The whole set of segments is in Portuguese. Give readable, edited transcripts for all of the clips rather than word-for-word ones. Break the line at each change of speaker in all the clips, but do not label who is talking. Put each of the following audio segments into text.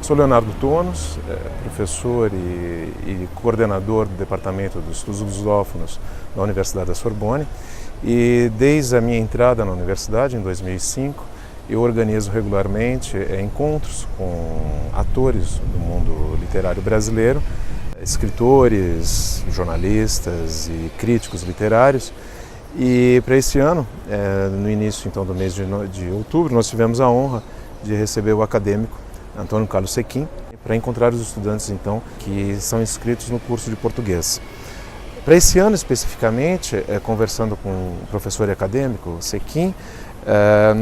Sou Leonardo Tonos, professor e coordenador do Departamento dos Estudos Lusófonos da Universidade da Sorbonne, e desde a minha entrada na universidade, em 2005, eu organizo regularmente encontros com atores do mundo literário brasileiro, escritores, jornalistas e críticos literários. E para esse ano, no início então do mês de outubro, nós tivemos a honra de receber o acadêmico Antônio Carlos Sequim para encontrar os estudantes então que são inscritos no curso de português. Para esse ano especificamente, conversando com o professor e acadêmico Sequim,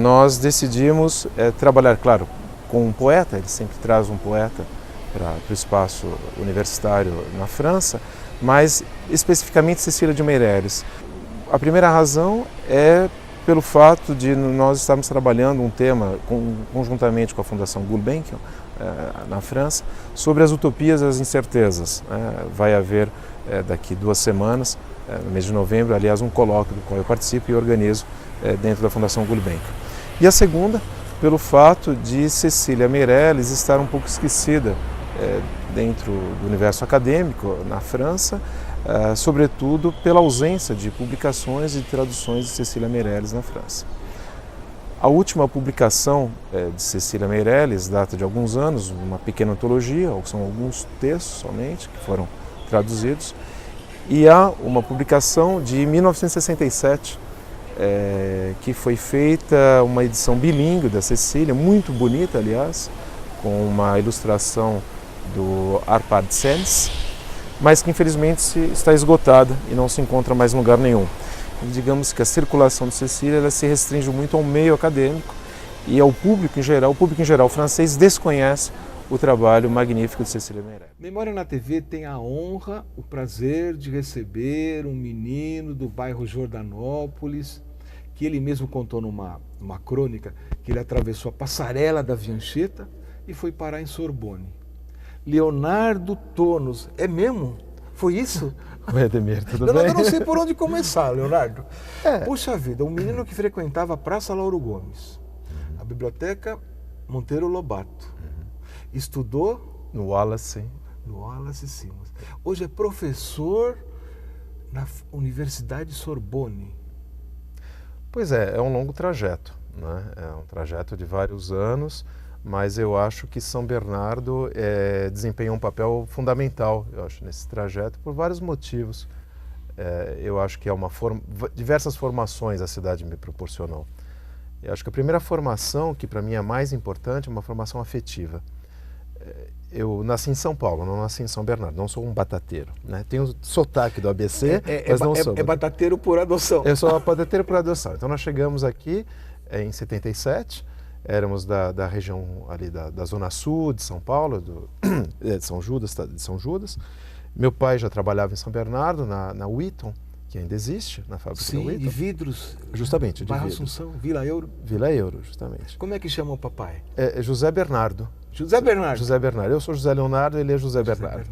nós decidimos trabalhar, claro, com um poeta. Ele sempre traz um poeta para o espaço universitário na França, mas especificamente Cecília de Meireles. A primeira razão é pelo fato de nós estarmos trabalhando um tema conjuntamente com a Fundação Gulbenkian, na França, sobre as utopias e as incertezas. Vai haver daqui 2 semanas, no mês de novembro, aliás, um colóquio do qual eu participo e organizo dentro da Fundação Gulbenkian. E a segunda, pelo fato de Cecília Meireles estar um pouco esquecida dentro do universo acadêmico na França, sobretudo pela ausência de publicações e traduções de Cecília Meireles na França. A última publicação de Cecília Meireles data de alguns anos, uma pequena antologia, são alguns textos somente que foram traduzidos, e há uma publicação de 1967, que foi feita uma edição bilíngue da Cecília, muito bonita, aliás, com uma ilustração do Arpad Sens, mas que infelizmente está esgotada e não se encontra mais em lugar nenhum. Digamos que a circulação de Cecília ela se restringe muito ao meio acadêmico e ao público em geral. O público em geral francês desconhece o trabalho magnífico de Cecília Meireles.
Memória na TV tem a honra, o prazer de receber um menino do bairro Jordanópolis, que ele mesmo contou numa crônica que ele atravessou a passarela da Viancheta e foi parar em Sorbonne. Leonardo Tonos, é mesmo? Foi isso?
Oi, Ademir, tudo
Leonardo,
bem?
Eu não sei por onde começar, Leonardo. Puxa vida, um menino que frequentava a Praça Lauro Gomes, a Biblioteca Monteiro Lobato, estudou
no Wallace
Simas. Hoje é professor na Universidade Sorbonne.
Pois é um longo trajeto, né? É um trajeto de vários anos, mas eu acho que São Bernardo desempenha um papel fundamental, eu acho, nesse trajeto, por vários motivos. Eu acho que diversas formações a cidade me proporcionou. Eu acho que a primeira formação, que para mim é a mais importante, é uma formação afetiva. Eu nasci em São Paulo, não nasci em São Bernardo, não sou um batateiro, né? Tenho o sotaque do ABC, mas não sou.
É batateiro por adoção.
Eu sou batateiro por adoção. Então nós chegamos aqui em 77, éramos da região ali da Zona Sul de São Paulo, de São Judas. Meu pai já trabalhava em São Bernardo, na Wheaton, que ainda existe, na fábrica da Wheaton.
De vidros.
Justamente, de
Bairro
vidros.
Assunção, Vila Euro.
Vila Euro, justamente.
Como é que chama o papai?
José Bernardo.
José Bernardo.
José Bernardo. Eu sou José Leonardo, ele é José Bernardo.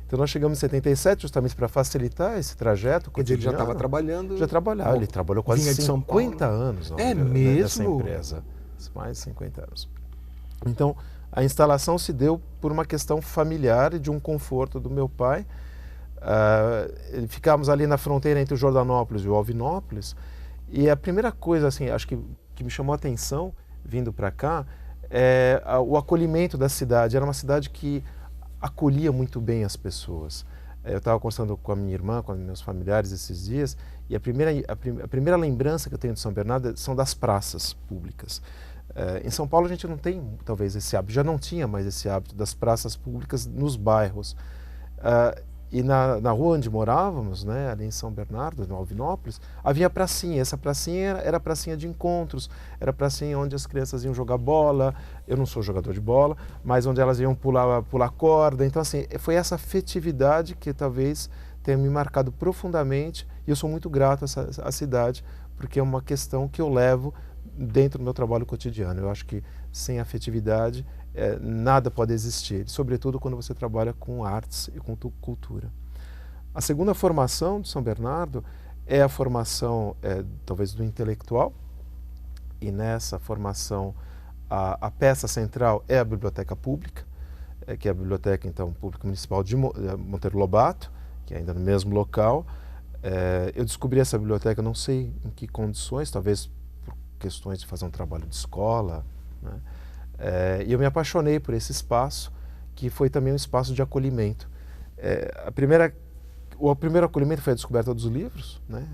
Então nós chegamos em 77 justamente para facilitar esse trajeto.
Quer dizer, ele já estava trabalhando?
Já trabalhava, ele trabalhou quase 50 anos nessa empresa. Mais de 50 anos. Então, a instalação se deu por uma questão familiar e de um conforto do meu pai. Ficávamos ali na fronteira entre o Jordanópolis e o Alvinópolis, e a primeira coisa, assim, acho que me chamou a atenção, vindo para cá, é o acolhimento da cidade. Era uma cidade que acolhia muito bem as pessoas. Eu estava conversando com a minha irmã, com meus familiares esses dias, e a primeira lembrança que eu tenho de São Bernardo são das praças públicas. Em São Paulo a gente não tem talvez esse hábito, já não tinha mais esse hábito das praças públicas nos bairros. E na rua onde morávamos, né, ali em São Bernardo, no Alvinópolis, havia pracinha. Essa pracinha era pracinha de encontros, era pracinha onde as crianças iam jogar bola. Eu não sou jogador de bola, mas onde elas iam pular corda. Então, assim, foi essa afetividade que talvez tenha me marcado profundamente, e eu sou muito grato à cidade, porque é uma questão que eu levo dentro do meu trabalho cotidiano. Eu acho que sem afetividade nada pode existir, sobretudo quando você trabalha com artes e com cultura. A segunda formação de São Bernardo é a formação talvez do intelectual, e nessa formação a peça central é a biblioteca pública.
que é a Biblioteca então, Pública Municipal de Monteiro Lobato, que é ainda no mesmo local. Eu descobri essa biblioteca, não sei em que condições, talvez por questões de fazer um trabalho de escola, né? E eu me apaixonei por esse espaço, que foi também um espaço de acolhimento. O primeiro acolhimento foi a descoberta dos livros, né?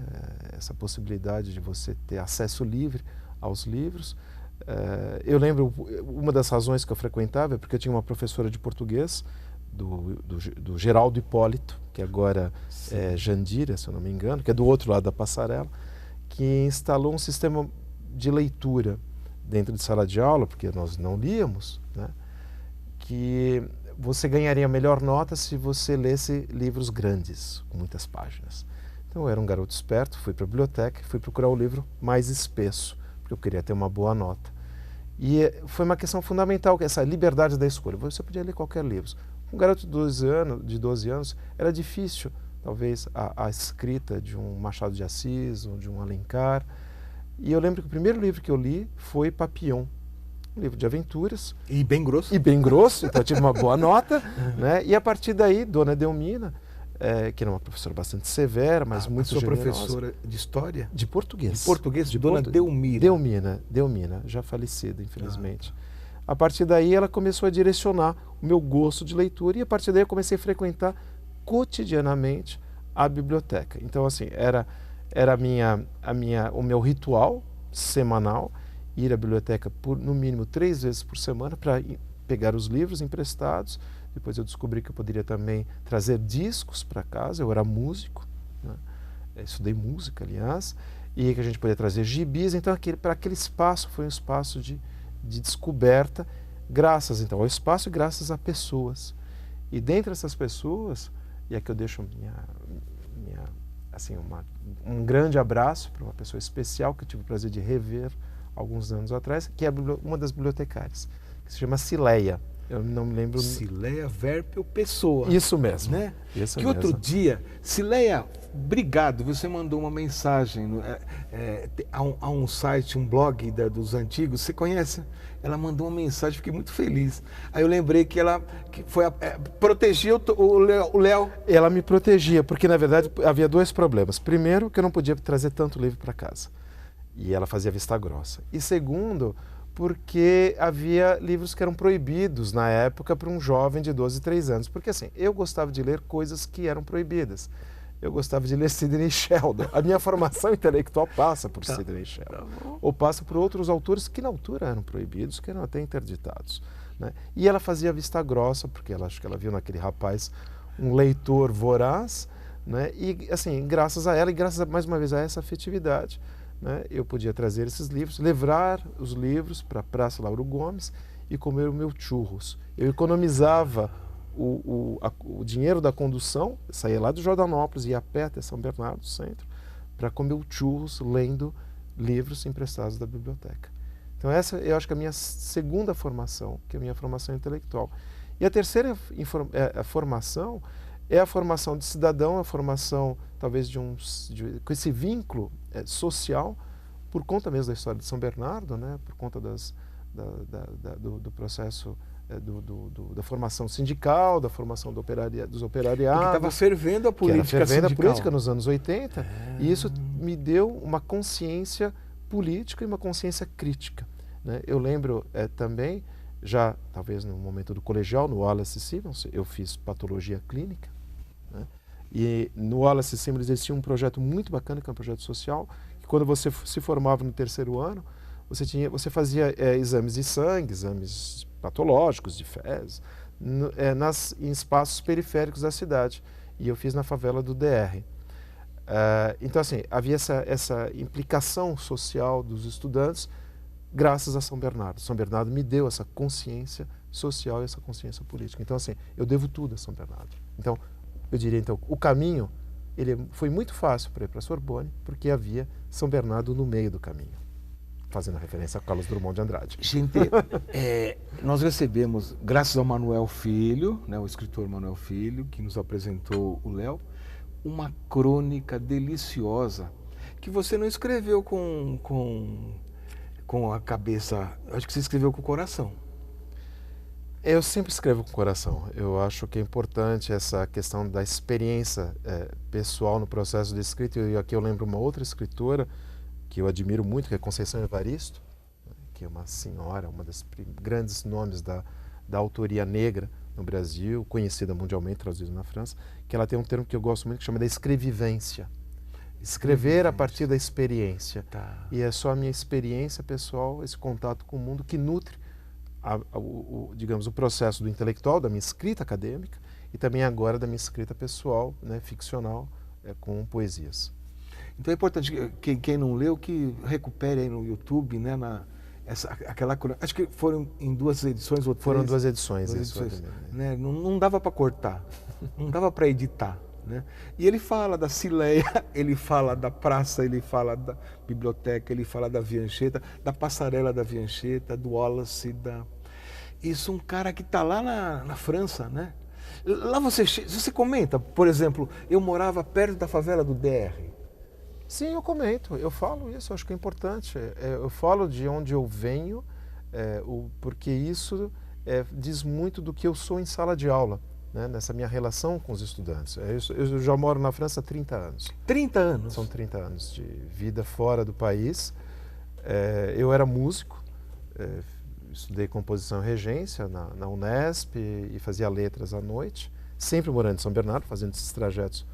Essa possibilidade de você ter acesso livre aos livros. Eu lembro, uma das razões que eu frequentava é porque eu tinha uma professora de português, do Geraldo Hipólito, que agora é Jandira, se eu não me engano, que é do outro lado da passarela, que instalou um sistema de leitura dentro de sala de aula, porque nós não líamos, né? Que você ganharia melhor nota se você lesse livros grandes, com muitas páginas. Então eu era um garoto esperto, fui para a biblioteca e fui procurar o livro mais espesso, porque eu queria ter uma boa nota. E foi uma questão fundamental, essa liberdade da escolha. Você podia ler qualquer livro. Um garoto de 12 anos, era difícil, talvez, a escrita de um Machado de Assis ou de um Alencar. E eu lembro que o primeiro livro que eu li foi Papillon, um livro de aventuras.
E bem grosso.
E bem grosso, então eu tive uma boa nota. Né? E a partir daí, Dona Delmina, que era uma professora bastante severa, mas muito generosa.
Professora de história?
De português.
De português, de Dona Delmira.
Delmina, já falecida, infelizmente. A partir daí ela começou a direcionar o meu gosto de leitura e a partir daí eu comecei a frequentar cotidianamente a biblioteca. Então assim, era o meu ritual semanal ir à biblioteca no mínimo 3 vezes por semana para pegar os livros emprestados. Depois eu descobri que eu poderia também trazer discos para casa, eu era músico, né? Estudei música, aliás, e que a gente poderia trazer gibis. Então para aquele espaço foi um espaço de descoberta, graças então ao espaço e graças a pessoas. E dentre essas pessoas, e aqui eu deixo um grande abraço para uma pessoa especial que eu tive o prazer de rever alguns anos atrás, que é uma das bibliotecárias, que se chama Cileia. Eu não me lembro...
Cileia Verpel Pessoa.
Isso mesmo.
Né?
Isso
que
mesmo.
Outro dia, Cileia, obrigado, você mandou uma mensagem, há um site, um blog dos antigos, você conhece? Ela mandou uma mensagem, fiquei muito feliz. Aí eu lembrei que ela protegia o Léo.
Ela me protegia, porque na verdade havia 2 problemas. Primeiro, que eu não podia trazer tanto livro para casa. E ela fazia vista grossa. E segundo, porque havia livros que eram proibidos na época para um jovem de 12, 13 anos. Porque assim, eu gostava de ler coisas que eram proibidas. Eu gostava de ler Sidney Sheldon. A minha formação intelectual passa por Sidney Sheldon. Ou passa por outros autores que na altura eram proibidos, que eram até interditados. Né? E ela fazia vista grossa, porque acho que ela viu naquele rapaz um leitor voraz. Né? E assim, graças a ela e graças mais uma vez a essa afetividade, né, eu podia trazer esses livros, levar os livros para a Praça Lauro Gomes e comer o meu churros. Eu economizava o dinheiro da condução, saía lá do Jordanópolis, ia a pé até São Bernardo, centro, para comer o churros lendo livros emprestados da biblioteca. Então essa eu acho que é a minha segunda formação, que é a minha formação intelectual. E a terceira formação é a formação de cidadão, a formação talvez com esse vínculo social, por conta mesmo da história de São Bernardo, né, por conta do processo da formação sindical, da formação dos operariados.
Que estava fervendo a política sindical.
Fervendo a política nos anos 80, e isso me deu uma consciência política e uma consciência crítica. Né? Eu lembro também, já talvez no momento do colegial, no Wallace Simmons, eu fiz patologia clínica, né? E no Wallace Simmons existia um projeto muito bacana, que é um projeto social, que quando você se formava no 3º ano, você fazia exames de sangue, exames patológicos, de fezes, em espaços periféricos da cidade. E eu fiz na favela do DR. Então, assim, havia essa implicação social dos estudantes graças a São Bernardo. São Bernardo me deu essa consciência social e essa consciência política. Então, assim, eu devo tudo a São Bernardo. Então, eu diria, então, o caminho foi muito fácil para ir para a Sorbonne, porque havia São Bernardo no meio do caminho, fazendo referência a Carlos Drummond de Andrade.
Gente, nós recebemos, graças ao Manuel Filho, né, o escritor Manuel Filho, que nos apresentou o Léo, uma crônica deliciosa, que você não escreveu com a cabeça, acho que você escreveu com o coração.
Eu sempre escrevo com o coração. Eu acho que é importante essa questão da experiência pessoal no processo de escrita. E aqui eu lembro uma outra escritora que eu admiro muito, que é Conceição Evaristo, que é uma senhora, uma das grandes nomes da autoria negra no Brasil, conhecida mundialmente, traduzida na França, que ela tem um termo que eu gosto muito, que chama da escrevivência. Escrever a partir da experiência.
Tá.
E é só a minha experiência pessoal, esse contato com o mundo, que nutre digamos, o processo do intelectual, da minha escrita acadêmica e também agora da minha escrita pessoal, né, ficcional, com poesias.
Então é importante que quem não leu que recupere aí no YouTube, né, aquela acho que foram em 2 edições ou 3.
Foram 2 edições,
né? Não dava para cortar, não dava para editar, né? E ele fala da Cileia, ele fala da praça, ele fala da biblioteca, ele fala da Viancheta, da passarela da Viancheta, do Wallace, isso, um cara que está lá na França, né? Lá você comenta, por exemplo, eu morava perto da favela do DR.
Sim, eu comento, eu falo isso, acho que é importante. Eu falo de onde eu venho, porque isso diz muito do que eu sou em sala de aula, né, nessa minha relação com os estudantes. Eu já moro na França há 30 anos.
30 anos?
São 30 anos de vida fora do país. Eu era músico, estudei composição e regência na Unesp e fazia letras à noite, sempre morando em São Bernardo, fazendo esses trajetos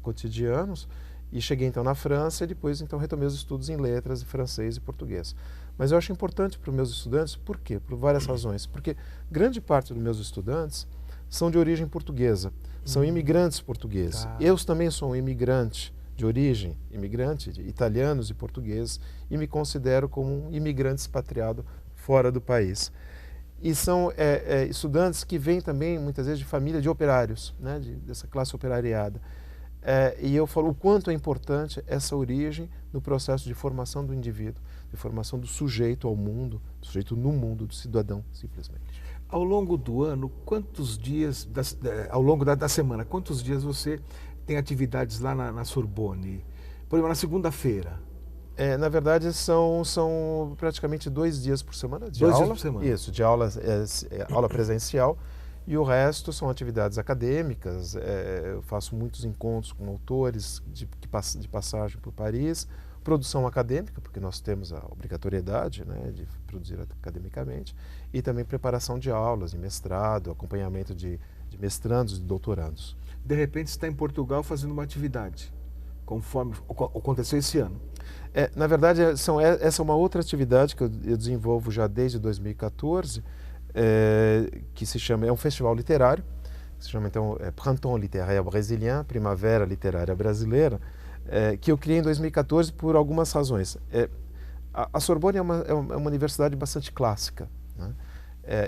cotidianos. E cheguei então na França e depois então retomei os estudos em letras, em francês e português. Mas eu acho importante para os meus estudantes, por quê? Por várias razões. Porque grande parte dos meus estudantes são de origem portuguesa, são imigrantes portugueses.
Tá.
Eu também sou um imigrante de origem, imigrante de italianos e portugueses, e me considero como um imigrante expatriado fora do país. E são estudantes que vêm também, muitas vezes, de família de operários, né, dessa classe operariada. E eu falo o quanto é importante essa origem no processo de formação do indivíduo, de formação do sujeito ao mundo, do sujeito no mundo, do cidadão, simplesmente.
Ao longo do ano, quantos dias, ao longo da semana, quantos dias você tem atividades lá na Sorbonne? Por exemplo, na segunda-feira.
Na verdade, são praticamente 2 dias por semana de
2
aula.
dias por semana.
Isso, de aula, aula presencial. E o resto são atividades acadêmicas. Eu faço muitos encontros com autores de passagem por Paris, produção acadêmica, porque nós temos a obrigatoriedade, né, de produzir academicamente, e também preparação de aulas, de mestrado, acompanhamento de mestrandos e doutorandos.
De repente, você está em Portugal fazendo uma atividade, conforme aconteceu esse ano.
Na verdade, essa é uma outra atividade que eu desenvolvo já desde 2014, que se chama, é um festival literário, que se chama então Printemps Littéraire Brésilien, Primavera Literária Brasileira, que eu criei em 2014 por algumas razões. A Sorbonne é uma universidade bastante clássica, né?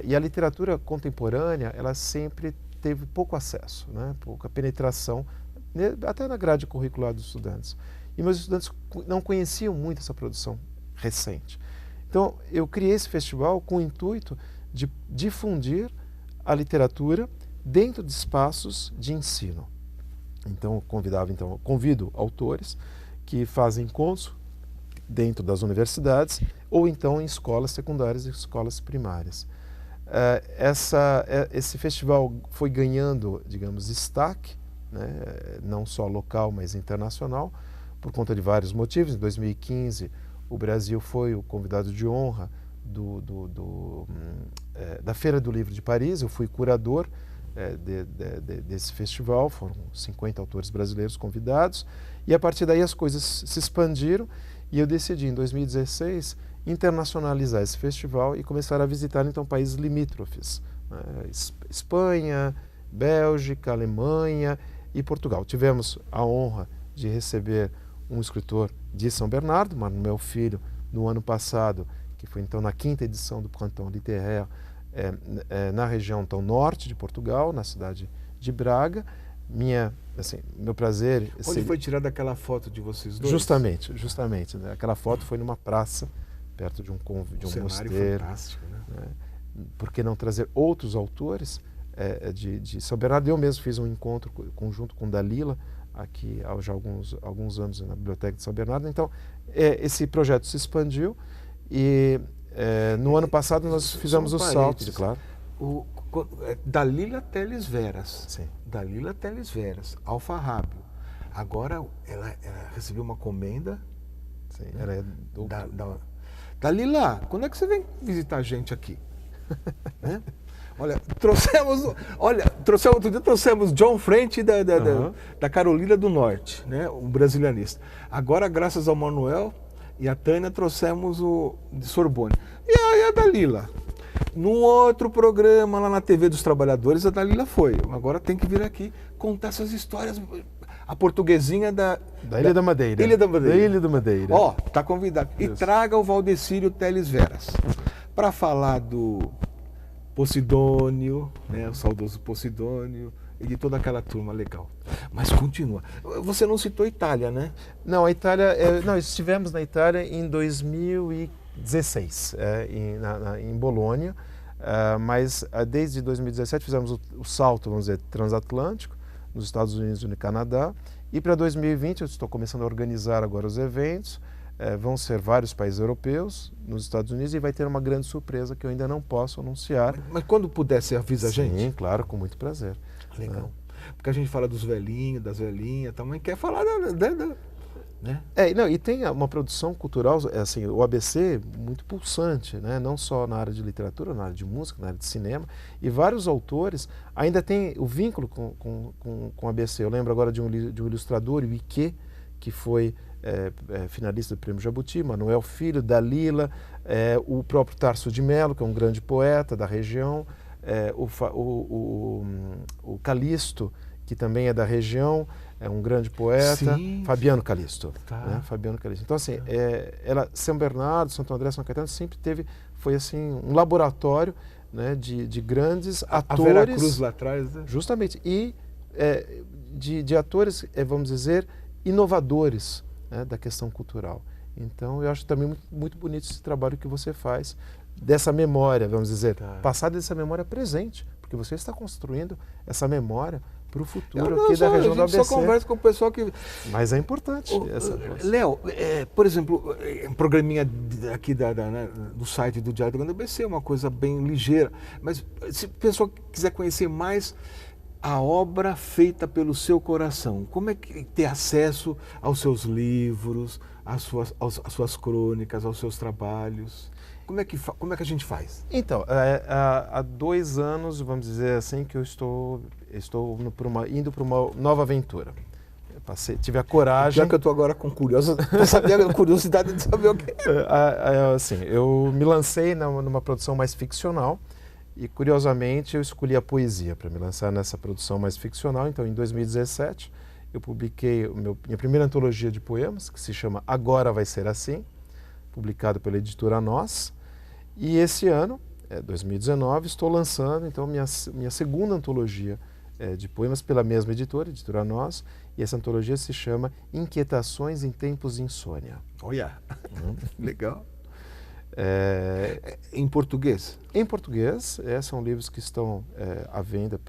E a literatura contemporânea, ela sempre teve pouco acesso, né? Pouca penetração, até na grade curricular dos estudantes. E meus estudantes não conheciam muito essa produção recente. Então, eu criei esse festival com o intuito de difundir a literatura dentro de espaços de ensino. Então, convido autores que fazem encontros dentro das universidades ou então em escolas secundárias e escolas primárias. Esse festival foi ganhando, digamos, destaque, né, não só local, mas internacional, por conta de vários motivos. Em 2015, o Brasil foi o convidado de honra da Feira do Livro de Paris. Eu fui curador desse festival, foram 50 autores brasileiros convidados, e a partir daí as coisas se expandiram e eu decidi em 2016 internacionalizar esse festival e começar a visitar então países limítrofes, né? Espanha, Bélgica, Alemanha e Portugal. Tivemos a honra de receber um escritor de São Bernardo, Manuel Filho, no ano passado, que foi então na 5ª edição do Printemps Littéraire, na região então norte de Portugal, na cidade de Braga. Meu prazer...
Onde foi tirada aquela foto de vocês dois?
Justamente. Né? Aquela foto foi numa praça, perto de um mosteiro.
Fantástico, né?
Por que não trazer outros autores de São Bernardo? Eu mesmo fiz um encontro conjunto com Dalila, aqui há já alguns anos na Biblioteca de São Bernardo. Então, esse projeto se expandiu e no ano passado nós fizemos o salto, claro.
Dalila Teles Veras.
Sim.
Dalila Teles Veras, Alfarrábio. Agora ela recebeu uma comenda.
Sim, ela é
Dalila, quando é que você vem visitar a gente aqui? Né? Olha, outro dia trouxemos John Frente da Carolina do Norte, né? Um brasilianista. Agora, graças ao Manuel e a Tânia, trouxemos o de Sorbonne. E a Dalila? Num outro programa lá na TV dos Trabalhadores, a Dalila foi. Agora tem que vir aqui contar essas histórias. A portuguesinha da
Ilha da Madeira.
Ilha da Madeira.
Da Ilha da Madeira.
Ó, tá convidado. E traga o Valdecírio Teles Veras para falar do Posidônio, né, o saudoso Posidônio, e de toda aquela turma legal. Mas continua. Você não citou Itália, né?
Não, a Itália... nós estivemos na Itália em 2016, em Bolonha, mas desde 2017 fizemos o salto, vamos dizer, transatlântico, nos Estados Unidos e no Canadá, e para 2020 eu estou começando a organizar agora os eventos. Vão ser vários países europeus, nos Estados Unidos, e vai ter uma grande surpresa que eu ainda não posso anunciar.
Mas quando puder, você avisa a gente?
Sim, claro, com muito prazer.
Legal. Porque a gente fala dos velhinhos, das velhinhas, também quer falar né?
E tem uma produção cultural, assim, o ABC muito pulsante, né? Não só na área de literatura, na área de música, na área de cinema, e vários autores ainda têm o vínculo com o ABC. Eu lembro agora de um ilustrador, o Ike, que foi finalista do Prêmio Jabuti, Manuel Filho, Dalila, o próprio Tarso de Mello, que é um grande poeta da região, o Calixto, que também é da região, é um grande poeta,
Sim.
Fabiano Calixto.
Tá.
Né? Fabiano Calixto. Então, assim, São Bernardo, Santo André, São Caetano sempre foi assim, um laboratório, né, de grandes atores.
A Vera Cruz lá atrás, né?
Justamente. E de atores, vamos dizer, inovadores, né, da questão cultural. Então, eu acho também muito, muito bonito esse trabalho que você faz, dessa memória, vamos dizer, passar dessa memória presente, porque você está construindo essa memória para o futuro aqui da região do ABC.
Eu só converso com o pessoal que...
Mas é importante essa coisa.
Léo, por exemplo, um programinha aqui do site do Diário do Grande ABC, uma coisa bem ligeira, mas se o pessoal quiser conhecer mais a obra feita pelo seu coração, como é que ter acesso aos seus livros, às suas crônicas, aos seus trabalhos? Como é que a gente faz?
Então, há 2 anos, vamos dizer assim, que eu estou indo para uma nova aventura. Tive a coragem...
Já que eu estou agora com curiosidade de saber o que é.
Assim, eu me lancei numa produção mais ficcional e, curiosamente, eu escolhi a poesia para me lançar nessa produção mais ficcional. Então, em 2017, eu publiquei minha primeira antologia de poemas, que se chama Agora Vai Ser Assim, publicado pela editora Nós. E esse ano, 2019, estou lançando então minha segunda antologia de poemas pela mesma editora Nós, e essa antologia se chama Inquietações em Tempos de Insônia.
Olha, legal. Em português?
Em português, são livros que estão à venda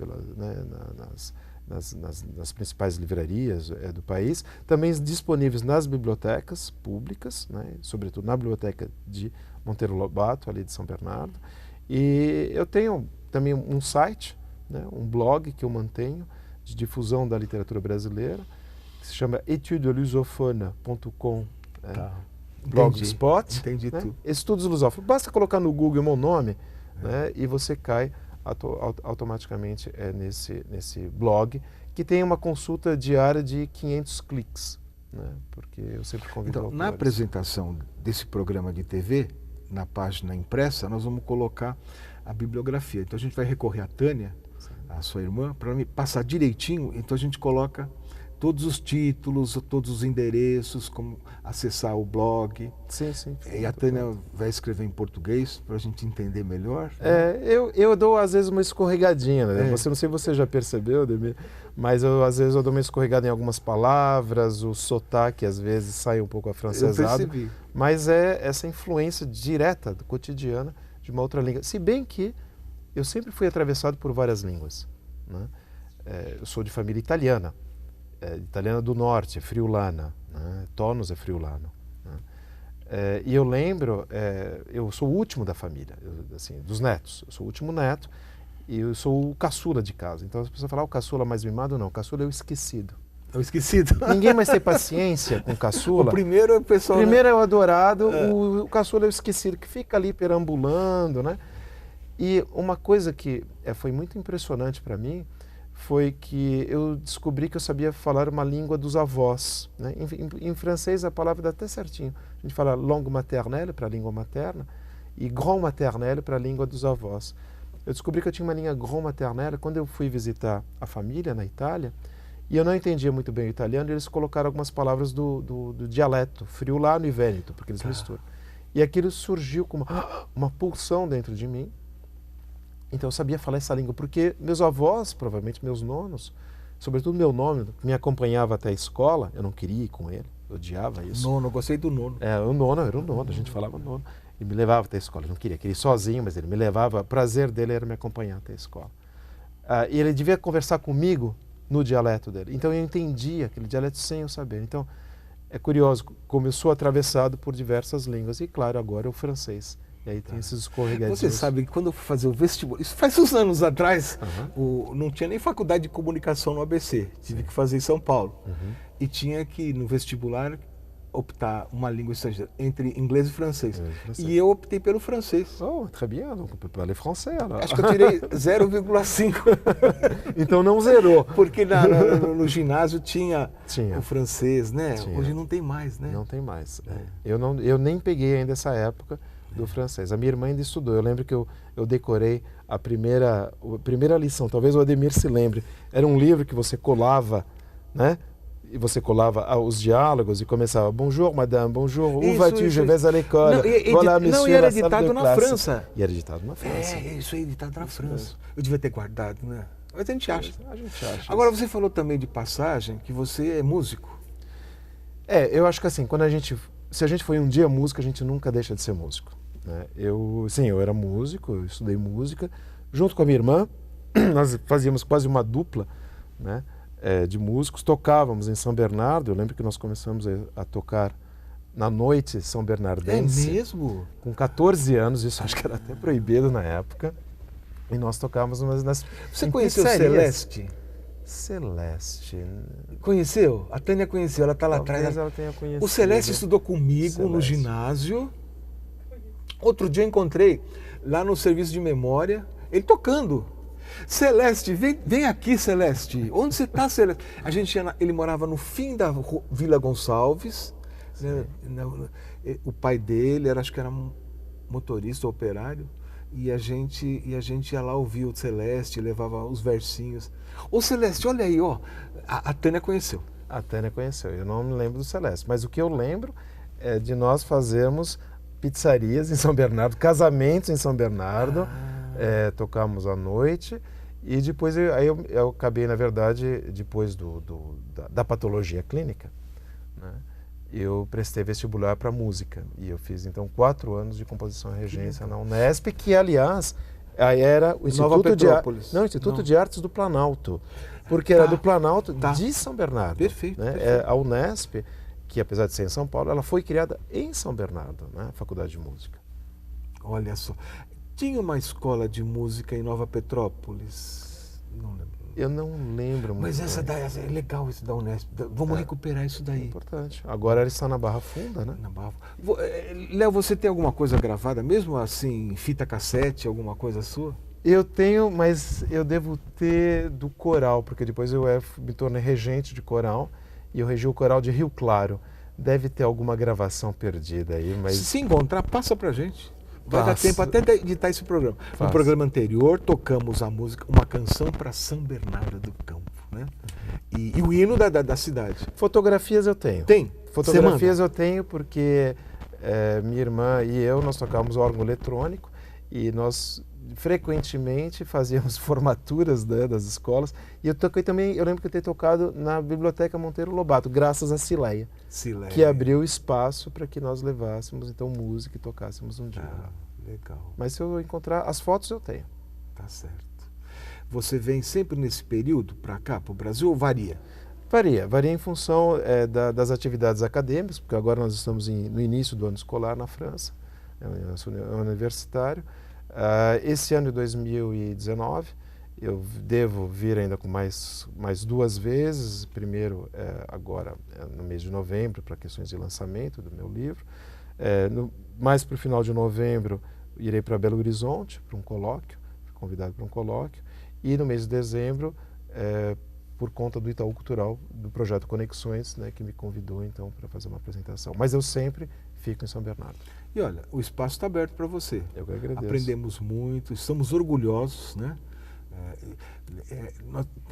nas principais livrarias do país, também disponíveis nas bibliotecas públicas, né, sobretudo na biblioteca de Monteiro Lobato, ali de São Bernardo. E eu tenho também um site, né, um blog que eu mantenho de difusão da literatura brasileira, que se chama etudelusofona.com, blogspot.
Entendi,
né?
tudo.
Estudos lusófonos. Basta colocar no Google o meu nome, né, e você cai automaticamente nesse blog, que tem uma consulta diária de 500 cliques, né, porque eu sempre convido
Então,
autores.
na apresentação desse programa de TV, na página impressa, nós vamos colocar a bibliografia. Então a gente vai recorrer à Tânia, a sua irmã, para me passar direitinho. Então a gente coloca todos os títulos, todos os endereços, como acessar o blog.
Sim, sim.
E a Tânia vai escrever em português para a gente entender melhor.
Eu dou às vezes uma escorregadinha, né? Não sei se você já percebeu, Demir, mas às vezes eu dou uma escorregada em algumas palavras, o sotaque às vezes sai um pouco afrancesado.
Eu percebi.
Mas é essa influência direta, cotidiana, de uma outra língua. Se bem que eu sempre fui atravessado por várias línguas, né? Eu sou de família italiana. Italiana do Norte, é friulana, né? Tonus é friulano, né? E eu lembro, eu sou o último da família, assim, dos netos, eu sou o último neto, E eu sou o caçula de casa. Então as pessoas falam, o caçula mais mimado, não. O caçula é o esquecido.
É o esquecido.
Ninguém mais tem paciência com o caçula.
O primeiro é o pessoal...
Primeiro é o adorado, o caçula é o esquecido, que fica ali perambulando, né? E uma coisa que foi muito impressionante para mim foi que eu descobri que eu sabia falar uma língua dos avós, né? Em francês a palavra dá até certinho. A gente fala langue maternelle para a língua materna e grand maternelle para a língua dos avós. Eu descobri que eu tinha uma língua grand maternelle quando eu fui visitar a família na Itália e eu não entendia muito bem o italiano e eles colocaram algumas palavras do dialeto, friulano e vêneto, porque eles misturam. E aquilo surgiu como uma pulsão dentro de mim. Então eu sabia falar essa língua, porque meus avós, provavelmente meus nonos, sobretudo meu nono, me acompanhava até a escola, eu não queria ir com ele, eu odiava isso.
Nono, eu gostei do nono.
O nono, era o nono, a gente falava nono. Ele me levava até a escola, eu não queria ir sozinho, mas ele me levava, o prazer dele era me acompanhar até a escola. E ele devia conversar comigo no dialeto dele, então eu entendia aquele dialeto sem eu saber. Então é curioso como eu sou atravessado por diversas línguas, e claro, agora é o francês. E aí tem esses escorregadinhos.
Você sabe que quando eu fui fazer o vestibular, isso faz uns anos atrás, não tinha nem faculdade de comunicação no ABC, tive que fazer em São Paulo. E tinha que, no vestibular, optar uma língua estrangeira, entre inglês e francês. E eu optei pelo francês.
Oh, très bien, donc on peut parler français alors.
Acho que eu tirei 0,5.
Então não zerou.
Porque no ginásio tinha o francês, né?
Tinha.
Hoje não tem mais, né?
Não tem mais. Eu nem peguei ainda essa época do francês. A minha irmã ainda estudou. Eu lembro que eu decorei a primeira lição. Talvez o Ademir se lembre. Era um livro que você colava, né? E você colava os diálogos e começava bonjour madame, bonjour, où vas-tu, je vais à l'école, voilà monsieur,
e era editado na França.
E era editado na França.
Isso é editado na França. Eu devia ter guardado, né? Mas a gente acha.
A gente acha.
Agora você falou também de passagem que você é músico.
Eu acho que assim, se a gente foi um dia músico, a gente nunca deixa de ser músico, né? Eu era músico, eu estudei música, junto com a minha irmã, nós fazíamos quase uma dupla, né? De músicos, tocávamos em São Bernardo. Eu lembro que nós começamos a tocar na noite são bernardense.
É mesmo?
Com 14 anos, isso acho que era até proibido na época. E nós tocávamos nas
Você conheceu Celeste?
Celeste.
Conheceu? A Tânia conheceu, ela está lá atrás.
Ela tenha conhecido.
O Celeste estudou comigo no ginásio. Outro dia eu encontrei lá no serviço de memória, ele tocando. Celeste, vem aqui, Celeste. Onde você está, Celeste? Ele morava no fim da Vila Gonçalves. Né? O pai dele acho que era motorista, operário. E a gente ia lá ouvir o Celeste, levava os versinhos. Ô Celeste, olha aí, ó. A Tânia conheceu.
A Tânia conheceu. Eu não me lembro do Celeste. Mas o que eu lembro é de nós fazermos pizzarias em São Bernardo, casamentos em São Bernardo. Tocamos à noite e depois eu acabei, na verdade, depois da patologia clínica, né, eu prestei vestibular para música e eu fiz então 4 anos de composição e regência na Unesp, que aliás era o Instituto de Artes do Planalto, porque era do Planalto de São Bernardo.
Perfeito,
né?
perfeito.
A Unesp, que apesar de ser em São Paulo, ela foi criada em São Bernardo, né, a Faculdade de Música.
Olha só. Tinha uma escola de música em Nova Petrópolis? Não lembro.
Eu não lembro muito.
Mas essa é legal, isso da Unesp. Vamos recuperar isso daí.
É importante. Agora ela está na Barra Funda, né?
Na Barra. Léo, você tem alguma coisa gravada, mesmo assim, fita cassete, alguma coisa sua?
Eu tenho, mas eu devo ter do coral, porque depois eu me tornei regente de coral e eu regi o coral de Rio Claro. Deve ter alguma gravação perdida aí, mas...
Se encontrar, passa pra gente. Vai dar tempo até de editar esse programa.
Faço.
No programa anterior, tocamos a música, uma canção para São Bernardo do Campo, né? E o hino da cidade.
Fotografias eu tenho.
Tem?
Fotografias eu tenho porque minha irmã e eu, nós tocávamos órgão eletrônico e nós frequentemente fazíamos formaturas, né, das escolas. E eu toquei também, eu lembro que eu ter tocado na Biblioteca Monteiro Lobato, graças a Cileia, que abriu espaço para que nós levássemos então música e tocássemos um dia.
Legal.
Mas se eu encontrar as fotos, eu tenho.
Tá certo. Você vem sempre nesse período para cá, para o Brasil, ou varia?
Varia em função das atividades acadêmicas, porque agora nós estamos no início do ano escolar na França, é um universitário. Esse ano de 2019, eu devo vir ainda com mais 2 vezes. Primeiro, agora no mês de novembro, para questões de lançamento do meu livro. Mais para o final de novembro, irei para Belo Horizonte, para um colóquio, fui convidado para um colóquio. E no mês de dezembro, por conta do Itaú Cultural, do projeto Conexões, né, que me convidou então para fazer uma apresentação. Mas eu sempre fico em São Bernardo.
E olha, o espaço está aberto para você.
Eu que agradeço.
Aprendemos muito, estamos orgulhosos, né?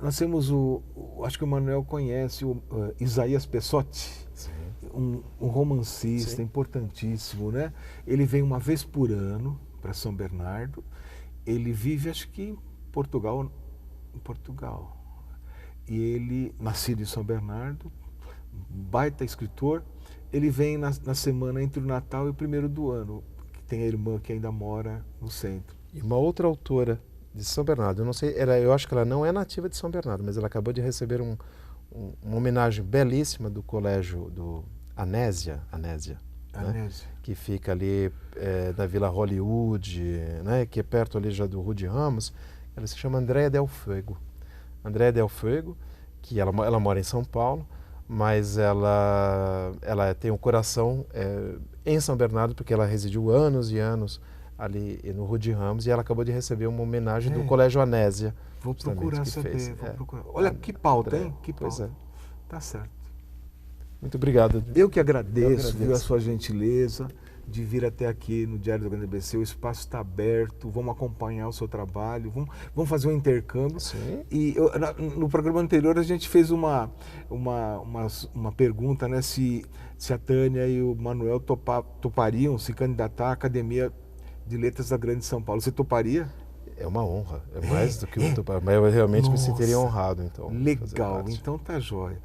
Nós temos acho que o Manuel conhece o Isaías Pessotti, um romancista. Sim. Importantíssimo, né? Ele vem uma vez por ano para São Bernardo. Ele vive, acho que em Portugal. E ele, nascido em São Bernardo, baita escritor. Ele vem na semana entre o Natal e o 1º do ano, que tem a irmã que ainda mora no centro.
E uma outra autora de São Bernardo, eu não sei, eu acho que ela não é nativa de São Bernardo, mas ela acabou de receber uma homenagem belíssima do colégio do Anésia, né? Que fica ali na Vila Hollywood, né? Que é perto ali já do Rude Ramos. Ela se chama Andréa Del Fuego. Andréa Del Fuego, que ela mora em São Paulo, mas ela tem um coração em São Bernardo, porque ela residiu anos e anos ali no Rude Ramos, e ela acabou de receber uma homenagem do Colégio Anésia.
Vou procurar saber, procurar. Olha que pauta, hein? Que pauta.
Pois é.
Tá certo.
Muito obrigado.
Eu que agradeço, viu, a sua gentileza de vir até aqui no Diário do Grande ABC. O espaço está aberto, vamos acompanhar o seu trabalho, vamos fazer um intercâmbio.
Sim.
E no programa anterior a gente fez uma pergunta, né, se a Tânia e o Manuel topariam se candidatar à Academia de Letras da Grande São Paulo. Você toparia?
É uma honra, é mais do que um topar, mas eu realmente me sentiria honrado. Então,
legal, então tá jóia.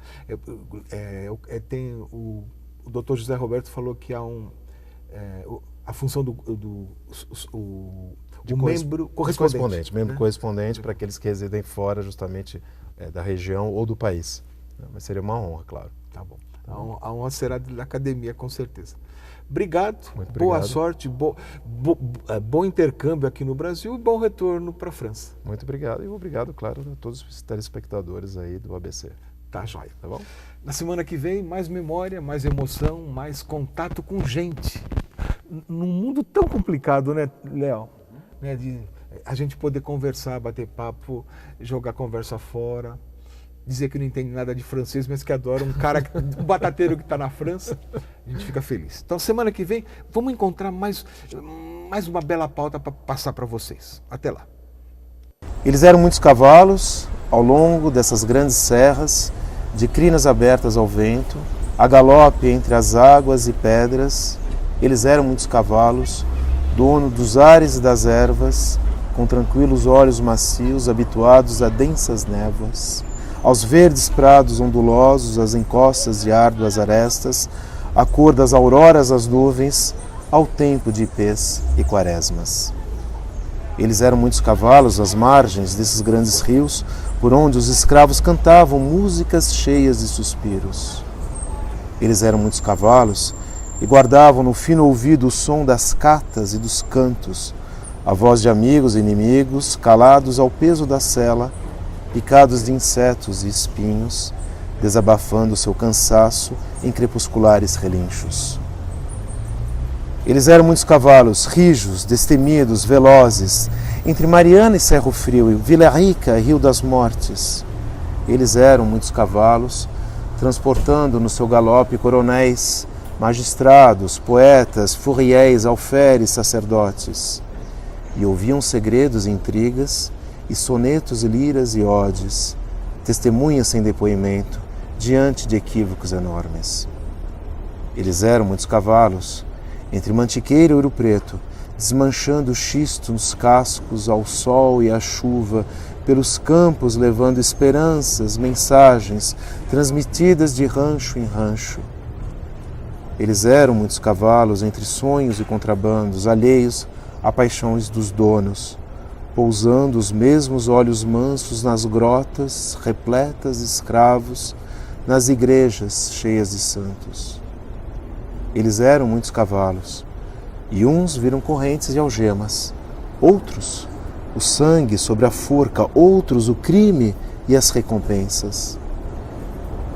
Tem o Dr. José Roberto falou que há a função do membro correspondente.
Membro,
né?
Correspondente para aqueles que residem fora justamente da região ou do país. Mas seria uma honra, claro.
Tá bom. A honra será da academia, com certeza. Obrigado,
muito obrigado.
Boa sorte, bom intercâmbio aqui no Brasil e bom retorno para a França.
Muito obrigado e obrigado, claro, a todos os telespectadores aí do ABC.
Tá jóia.
Tá bom?
Na semana que vem, mais memória, mais emoção, mais contato com gente. Num mundo tão complicado, né, Léo? Né, de a gente poder conversar, bater papo, jogar conversa fora, dizer que não entende nada de francês, mas que adora um batateiro que está na França. A gente fica feliz. Então, semana que vem, vamos encontrar mais uma bela pauta para passar para vocês. Até lá.
Eles eram muitos cavalos ao longo dessas grandes serras, de crinas abertas ao vento, a galope entre as águas e pedras. Eles eram muitos cavalos, dono dos ares e das ervas, com tranquilos olhos macios, habituados a densas névoas, aos verdes prados ondulosos, às encostas de árduas arestas, à cor das auroras às nuvens, ao tempo de ipês e quaresmas. Eles eram muitos cavalos às margens desses grandes rios, por onde os escravos cantavam músicas cheias de suspiros. Eles eram muitos cavalos e guardavam no fino ouvido o som das catas e dos cantos, a voz de amigos e inimigos, calados ao peso da sela, picados de insetos e espinhos, desabafando seu cansaço em crepusculares relinchos. Eles eram muitos cavalos, rijos, destemidos, velozes, entre Mariana e Cerro Frio, Vila Rica e Rio das Mortes. Eles eram muitos cavalos, transportando no seu galope coronéis, magistrados, poetas, furriéis, alferes, sacerdotes. E ouviam segredos e intrigas, e sonetos, liras e odes, testemunhas sem depoimento, diante de equívocos enormes. Eles eram muitos cavalos, entre Mantiqueira e Ouro Preto, desmanchando o xisto nos cascos ao sol e à chuva, pelos campos levando esperanças, mensagens, transmitidas de rancho em rancho. Eles eram muitos cavalos entre sonhos e contrabandos, alheios a paixões dos donos, pousando os mesmos olhos mansos nas grotas repletas de escravos, nas igrejas cheias de santos. Eles eram muitos cavalos, e uns viram correntes e algemas, outros o sangue sobre a forca, outros o crime e as recompensas.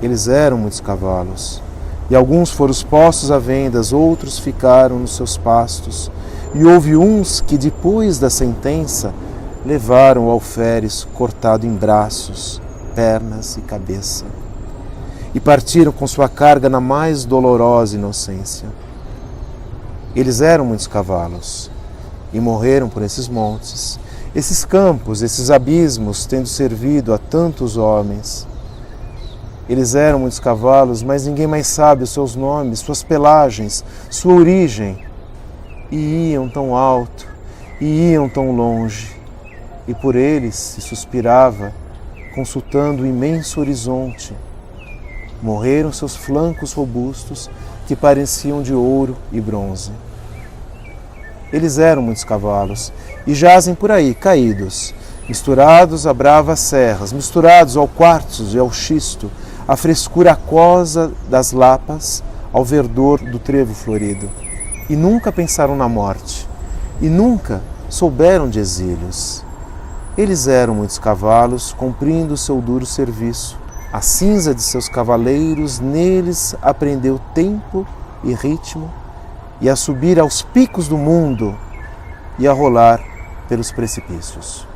Eles eram muitos cavalos, e alguns foram postos à venda, outros ficaram nos seus pastos, e houve uns que, depois da sentença, levaram o alferes cortado em braços, pernas e cabeça, e partiram com sua carga na mais dolorosa inocência. Eles eram muitos cavalos, e morreram por esses montes, esses campos, esses abismos, tendo servido a tantos homens. Eles eram muitos cavalos, mas ninguém mais sabe os seus nomes, suas pelagens, sua origem. E iam tão alto, e iam tão longe, e por eles se suspirava, consultando o imenso horizonte. Morreram seus flancos robustos, que pareciam de ouro e bronze. Eles eram muitos cavalos, e jazem por aí, caídos, misturados a bravas serras, misturados ao quartzo e ao xisto, à frescura aquosa das lapas, ao verdor do trevo florido. E nunca pensaram na morte, e nunca souberam de exílios. Eles eram muitos cavalos, cumprindo o seu duro serviço. A cinza de seus cavaleiros neles aprendeu tempo e ritmo, e a subir aos picos do mundo, e a rolar pelos precipícios.